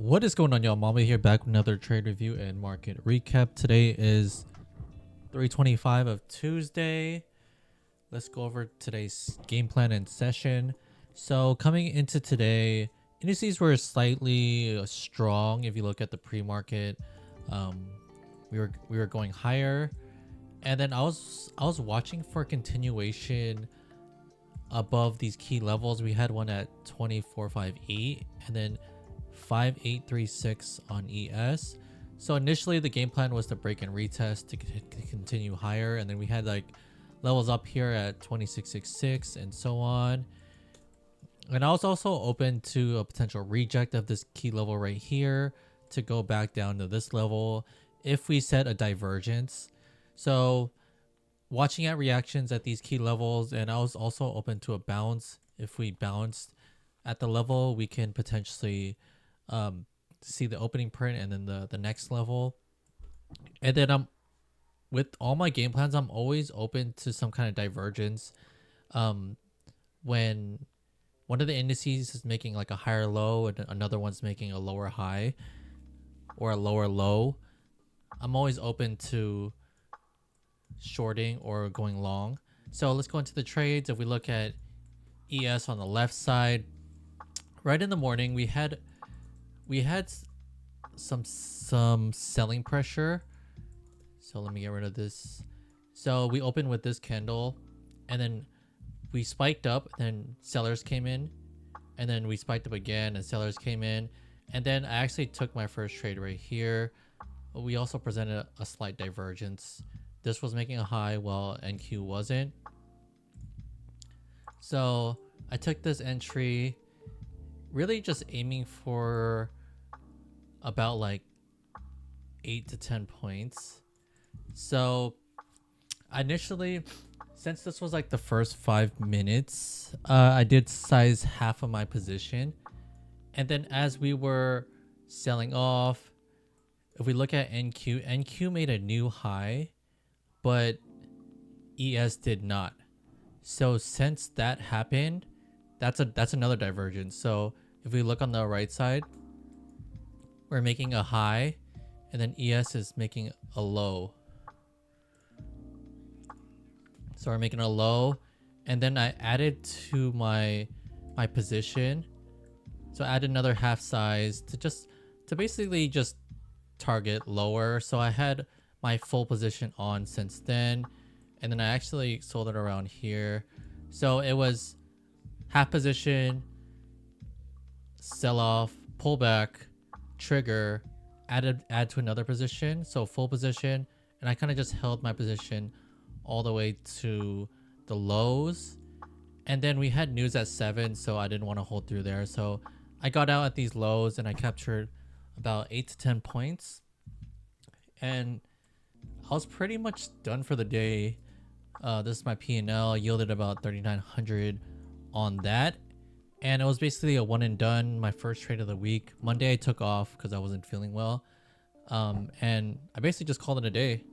What is going on, y'all? Mama here, back with another trade review and market recap. Today is 3:25 of Tuesday. Let's go over today's game plan and session. So coming into today, indices were slightly strong. If you look at the pre-market, um, we were going higher, and then I was watching for continuation above these key levels. We had one at 24.58, and then 5836 on ES. So initially the game plan was to break and retest to continue higher, and then we had like levels up here at 2666 and so on. And I was also open to a potential reject of this key level right here to go back down to this level if we set a divergence. So watching at reactions at these key levels, and I was also open to a bounce. If we bounced at the level, we can potentially see the opening print and then the next level. And then with all my game plans, I'm always open to some kind of divergence. When one of the indices is making like a higher low and another one's making a lower high or a lower low, I'm always open to shorting or going long. So let's go into the trades. If we look at ES on the left side, right in the morning we had some selling pressure. So let me get rid of this. So we opened with this candle, and then we spiked up, and then sellers came in, and then we spiked up again and sellers came in, and then I actually took my first trade right here. We also presented a slight divergence. This was making a high while NQ wasn't. So I took this entry, really just aiming for about like 8 to 10 points. So initially, since this was like the first 5 minutes, I did size half of my position, and then as we were selling off, if we look at NQ made a new high, but ES did not. So since that happened, that's another divergence. So if we look on the right side, we're making a high, and then ES is making a low. So we're making a low, and then I added to my position. So I added another half size to basically just target lower. So I had my full position on since then, and then I actually sold it around here. So it was half position, sell off, pull back, trigger, add to another position, so full position, and I kind of just held my position all the way to the lows. And then we had news at 7, so I didn't want to hold through there, so I got out at these lows and I captured about 8 to 10 points, and I was pretty much done for the day. This is my P&L, yielded about 3,900 on that, and it was basically a one and done. My first trade of the week. Monday I took off because I wasn't feeling well, and I basically just called it a day.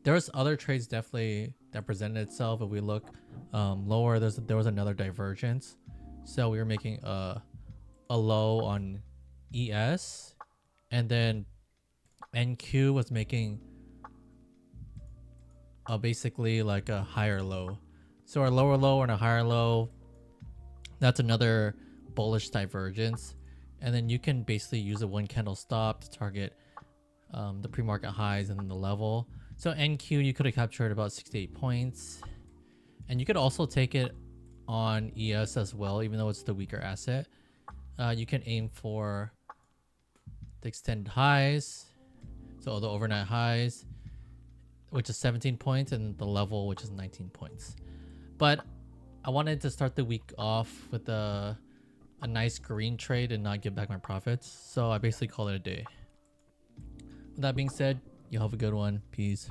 There was other trades definitely that presented itself. If we look lower, there was another divergence. So we were making a low on ES, and then NQ was making basically like a higher low. So our lower low and a higher low, that's another bullish divergence. And then you can basically use a one candle stop to target the pre-market highs and then the level. So NQ, you could have captured about 68 points, and you could also take it on ES as well, even though it's the weaker asset. You can aim for the extended highs, so the overnight highs, which is 17 points, and the level, which is 19 points. But I wanted to start the week off with a nice green trade and not give back my profits, so I basically call it a day. With that being said, you have a good one. Peace.